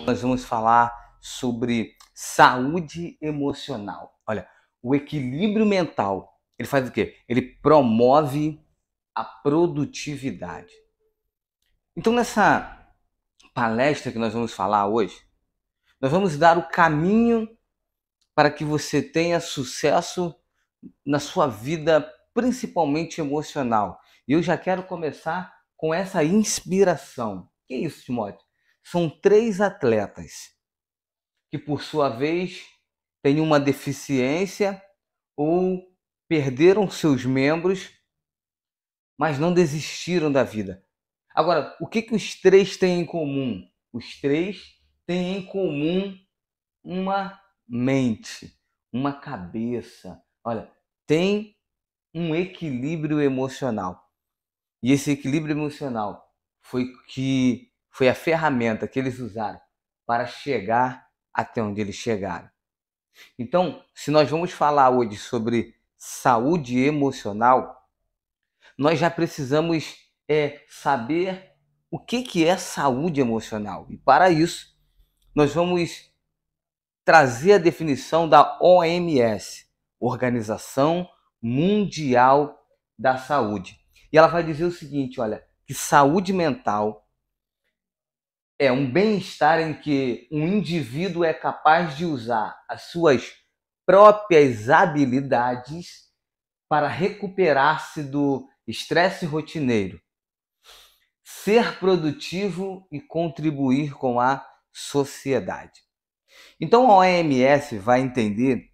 nós vamos falar sobre saúde emocional. Olha, o equilíbrio mental, ele faz o quê? Ele promove a produtividade. Então, nessa palestra que nós vamos falar hoje, nós vamos dar o caminho para que você tenha sucesso na sua vida, principalmente emocional. E eu já quero começar com essa inspiração. Que é isso, Timóteo? São 3 atletas que, por sua vez, têm uma deficiência ou perderam seus membros, mas não desistiram da vida. Agora, o que os 3 têm em comum? Os 3 têm em comum uma mente, uma cabeça. Olha, tem um equilíbrio emocional. E esse equilíbrio emocional foi a ferramenta que eles usaram para chegar até onde eles chegaram. Então, se nós vamos falar hoje sobre saúde emocional, nós já precisamos saber o que é saúde emocional. E para isso, nós vamos trazer a definição da OMS, Organização Mundial da Saúde. E ela vai dizer o seguinte, olha, que saúde mental é um bem-estar em que um indivíduo é capaz de usar as suas próprias habilidades para recuperar-se do estresse rotineiro, ser produtivo e contribuir com a sociedade. Então a OMS vai entender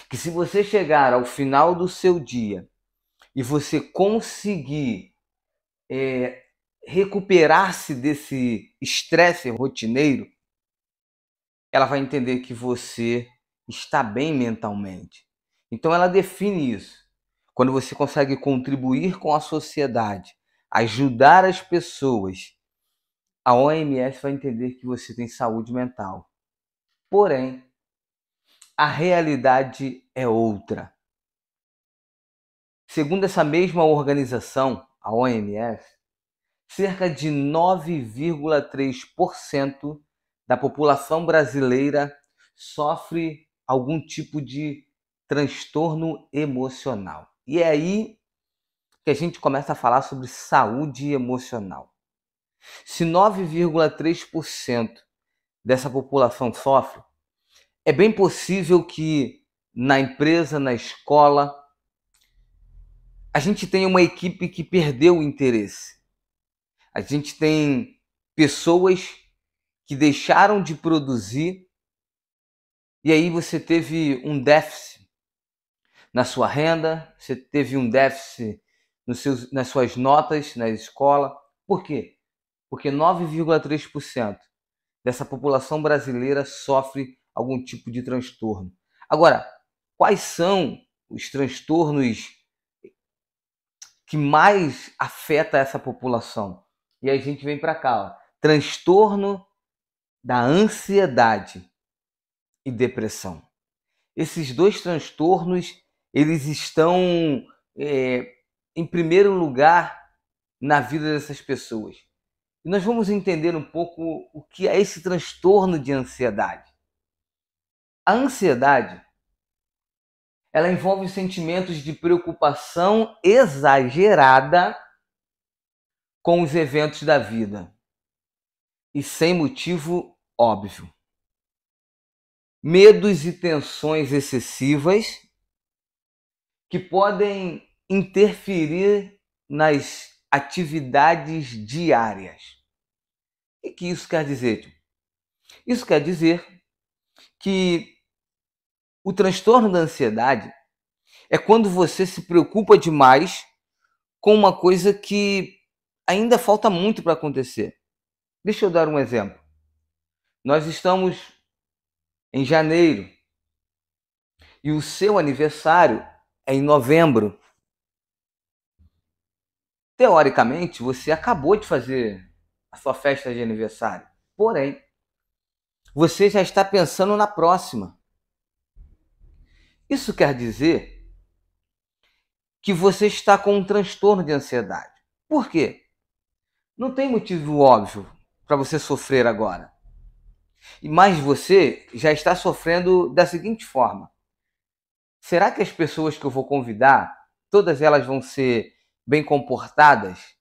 que se você chegar ao final do seu dia e você conseguir recuperar-se desse estresse rotineiro, ela vai entender que você está bem mentalmente. Então ela define isso. Quando você consegue contribuir com a sociedade, ajudar as pessoas, a OMS vai entender que você tem saúde mental. Porém, a realidade é outra. Segundo essa mesma organização, a OMS, cerca de 9,3% da população brasileira sofre algum tipo de transtorno emocional. E é aí que a gente começa a falar sobre saúde emocional. Se 9,3% dessa população sofre, é bem possível que na empresa, na escola, a gente tenha uma equipe que perdeu o interesse. A gente tem pessoas que deixaram de produzir e aí você teve um déficit na sua renda, você teve um déficit nas suas notas na escola. Por quê? Porque 9,3% dessa população brasileira sofre algum tipo de transtorno. Agora, quais são os transtornos que mais afetam essa população? E aí a gente vem para cá, ó. Transtorno da ansiedade e depressão. Esses 2 transtornos, eles estão em primeiro lugar na vida dessas pessoas. E nós vamos entender um pouco o que é esse transtorno de ansiedade. A ansiedade, ela envolve sentimentos de preocupação exagerada com os eventos da vida e sem motivo óbvio. Medos e tensões excessivas que podem interferir nas atividades diárias. O que isso quer dizer, tio? Isso quer dizer que o transtorno da ansiedade é quando você se preocupa demais com uma coisa que ainda falta muito para acontecer. Deixa eu dar um exemplo. Nós estamos em janeiro e o seu aniversário é em novembro. Teoricamente, você acabou de fazer a sua festa de aniversário. Porém, você já está pensando na próxima. Isso quer dizer que você está com um transtorno de ansiedade. Por quê? Não tem motivo óbvio para você sofrer agora. Mas você já está sofrendo da seguinte forma: será que as pessoas que eu vou convidar, todas elas vão ser bem comportadas?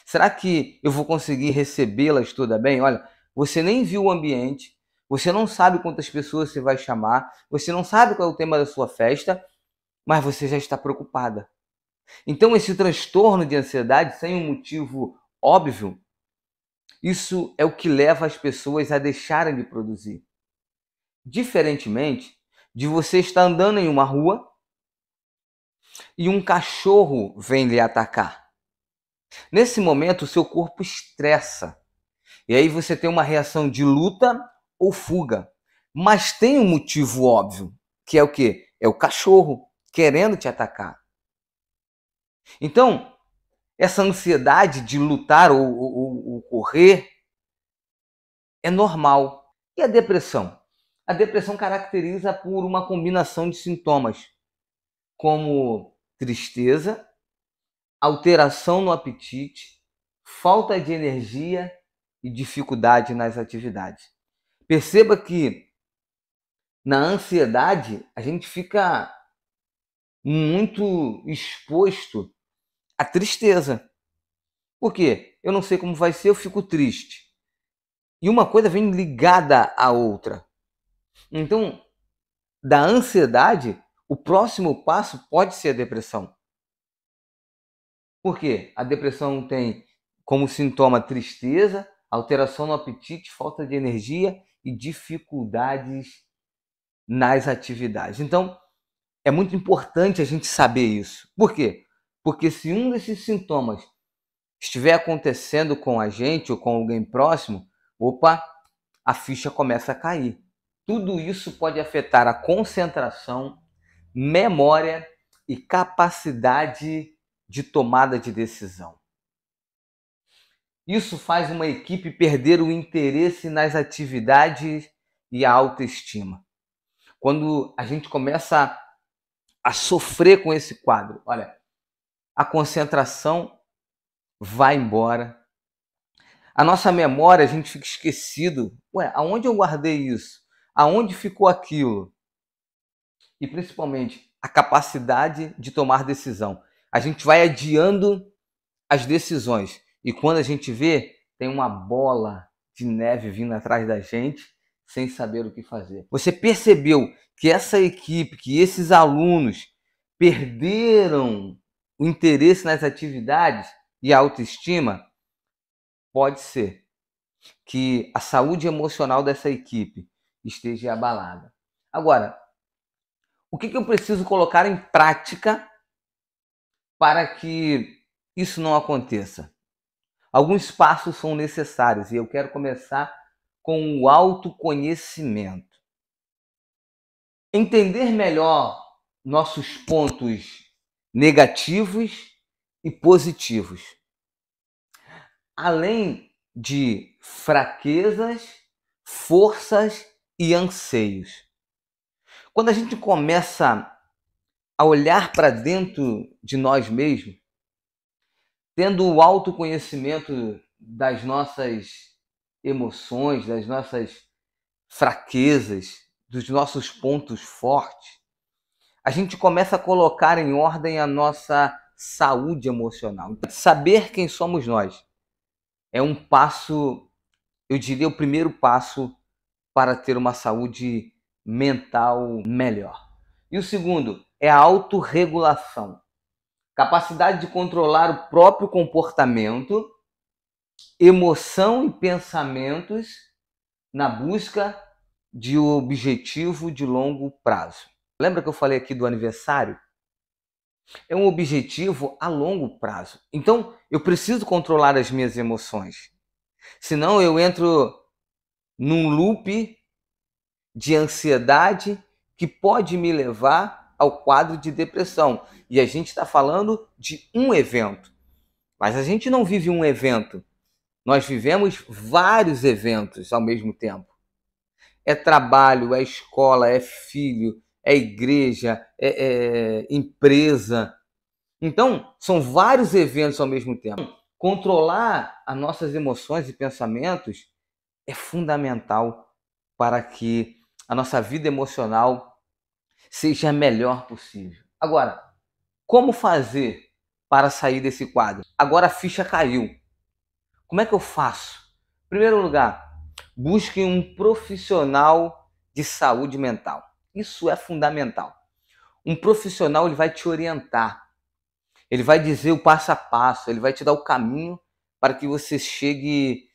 Será que eu vou conseguir recebê-las toda bem? Olha, você nem viu o ambiente, você não sabe quantas pessoas você vai chamar, você não sabe qual é o tema da sua festa, mas você já está preocupada. Então, esse transtorno de ansiedade, sem um motivo óbvio, isso é o que leva as pessoas a deixarem de produzir. Diferentemente de você estar andando em uma rua e um cachorro vem lhe atacar. Nesse momento, o seu corpo estressa. E aí você tem uma reação de luta ou fuga. Mas tem um motivo óbvio, que é o quê? É o cachorro querendo te atacar. Então, essa ansiedade de lutar ou correr é normal. E a depressão? A depressão caracteriza por uma combinação de sintomas, como tristeza, alteração no apetite, falta de energia e dificuldade nas atividades. Perceba que na ansiedade a gente fica muito exposto à tristeza. Por quê? Eu não sei como vai ser, eu fico triste. E uma coisa vem ligada à outra. Então, da ansiedade, o próximo passo pode ser a depressão. Por quê? A depressão tem como sintoma tristeza, alteração no apetite, falta de energia e dificuldades nas atividades. Então, é muito importante a gente saber isso. Por quê? Porque se um desses sintomas estiver acontecendo com a gente ou com alguém próximo, opa, a ficha começa a cair. Tudo isso pode afetar a concentração, memória e capacidade de tomada de decisão. Isso faz uma equipe perder o interesse nas atividades e a autoestima. Quando a gente começa a sofrer com esse quadro, olha, a concentração vai embora. A nossa memória, a gente fica esquecido. Ué, aonde eu guardei isso? Aonde ficou aquilo? E principalmente a capacidade de tomar decisão. A gente vai adiando as decisões. E quando a gente vê, tem uma bola de neve vindo atrás da gente sem saber o que fazer. Você percebeu que essa equipe, que esses alunos perderam o interesse nas atividades e a autoestima? Pode ser que a saúde emocional dessa equipe esteja abalada. Agora, o que eu preciso colocar em prática para que isso não aconteça? Alguns passos são necessários e eu quero começar com o autoconhecimento. Entender melhor nossos pontos negativos e positivos, além de fraquezas, forças e anseios. Quando a gente começa a olhar para dentro de nós mesmos, tendo o autoconhecimento das nossas emoções, das nossas fraquezas, dos nossos pontos fortes, a gente começa a colocar em ordem a nossa saúde emocional. Saber quem somos nós é um passo, eu diria, o primeiro passo para ter uma saúde mental melhor. E o segundo é a autorregulação. Capacidade de controlar o próprio comportamento, emoção e pensamentos na busca de um objetivo de longo prazo. Lembra que eu falei aqui do aniversário? É um objetivo a longo prazo. Então, eu preciso controlar as minhas emoções. Senão eu entro num loop de ansiedade que pode me levar ao quadro de depressão. E a gente está falando de um evento. Mas a gente não vive um evento. Nós vivemos vários eventos ao mesmo tempo. É trabalho, é escola, é filho, é igreja, é empresa. Então, são vários eventos ao mesmo tempo. Controlar as nossas emoções e pensamentos é fundamental para que a nossa vida emocional seja a melhor possível. Agora, como fazer para sair desse quadro? Agora a ficha caiu. Como é que eu faço? Em primeiro lugar, busque um profissional de saúde mental. Isso é fundamental. Um profissional, ele vai te orientar. Ele vai dizer o passo a passo, ele vai te dar o caminho para que você chegue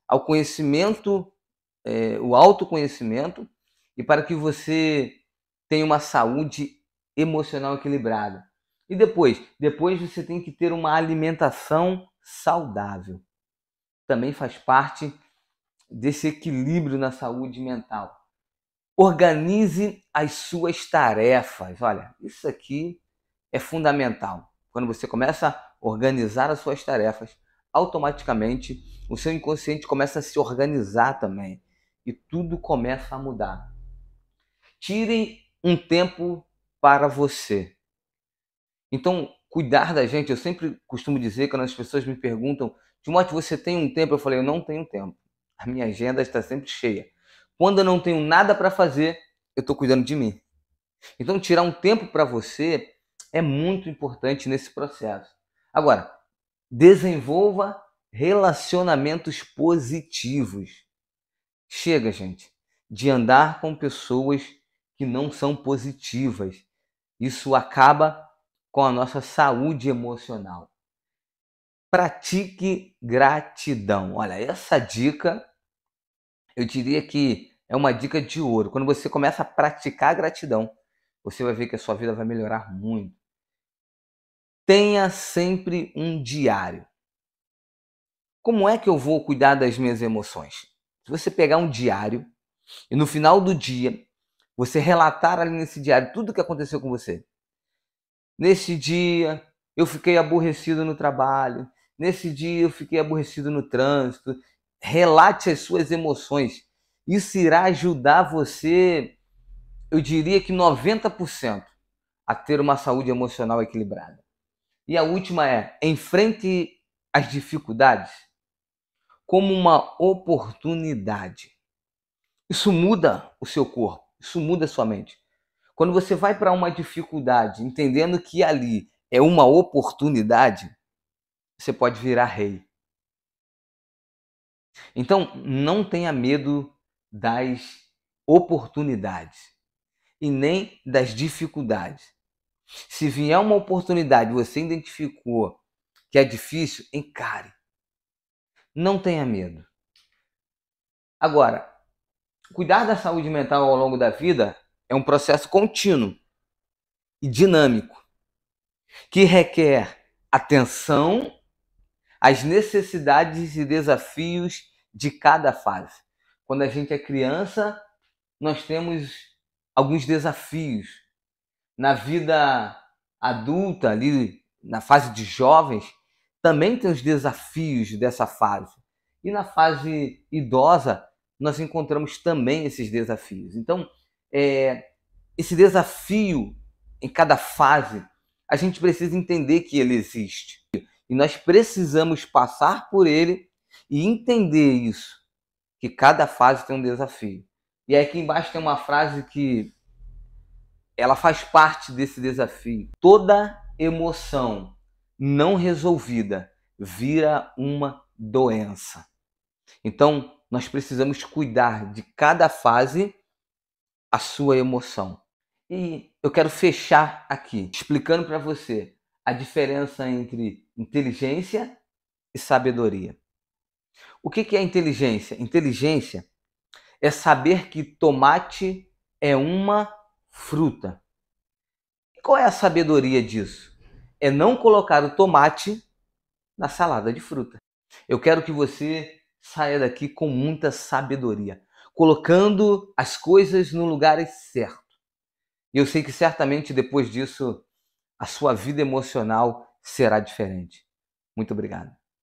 ao conhecimento, o autoconhecimento, e para que você tenha uma saúde emocional equilibrada. E depois você tem que ter uma alimentação saudável. Também faz parte desse equilíbrio na saúde mental. Organize as suas tarefas. Olha, isso aqui é fundamental. Quando você começa a organizar as suas tarefas, automaticamente o seu inconsciente começa a se organizar também e tudo começa a mudar. Tire um tempo para você. Então, cuidar da gente, eu sempre costumo dizer, quando as pessoas me perguntam, Timóteo, você tem um tempo? Eu falei, eu não tenho tempo. A minha agenda está sempre cheia. Quando eu não tenho nada para fazer, eu estou cuidando de mim. Então, tirar um tempo para você é muito importante nesse processo. Agora, desenvolva relacionamentos positivos. Chega, gente, de andar com pessoas que não são positivas. Isso acaba com a nossa saúde emocional. Pratique gratidão. Olha, essa dica, eu diria que é uma dica de ouro. Quando você começa a praticar gratidão, você vai ver que a sua vida vai melhorar muito. Tenha sempre um diário. Como é que eu vou cuidar das minhas emoções? Se você pegar um diário e no final do dia você relatar ali nesse diário tudo o que aconteceu com você. Nesse dia eu fiquei aborrecido no trabalho. Nesse dia eu fiquei aborrecido no trânsito. Relate as suas emoções. Isso irá ajudar você, eu diria que 90%, a ter uma saúde emocional equilibrada. E a última é, enfrente as dificuldades como uma oportunidade. Isso muda o seu corpo, isso muda a sua mente. Quando você vai para uma dificuldade, entendendo que ali é uma oportunidade, você pode virar rei. Então, não tenha medo das oportunidades e nem das dificuldades. Se vier uma oportunidade, você identificou que é difícil, encare. Não tenha medo. Agora, cuidar da saúde mental ao longo da vida é um processo contínuo e dinâmico, que requer atenção às necessidades e desafios de cada fase. Quando a gente é criança, nós temos alguns desafios. Na vida adulta, ali na fase de jovens, também tem os desafios dessa fase. E na fase idosa, nós encontramos também esses desafios. Então, esse desafio em cada fase, a gente precisa entender que ele existe. E nós precisamos passar por ele e entender isso, que cada fase tem um desafio. E aqui embaixo tem uma frase que ela faz parte desse desafio. Toda emoção não resolvida vira uma doença. Então, nós precisamos cuidar de cada fase a sua emoção. E eu quero fechar aqui explicando para você a diferença entre inteligência e sabedoria. O que é inteligência? Inteligência é saber que tomate é uma fruta. E qual é a sabedoria disso? É não colocar o tomate na salada de fruta. Eu quero que você saia daqui com muita sabedoria, colocando as coisas no lugar certo. E eu sei que certamente depois disso a sua vida emocional será diferente. Muito obrigado.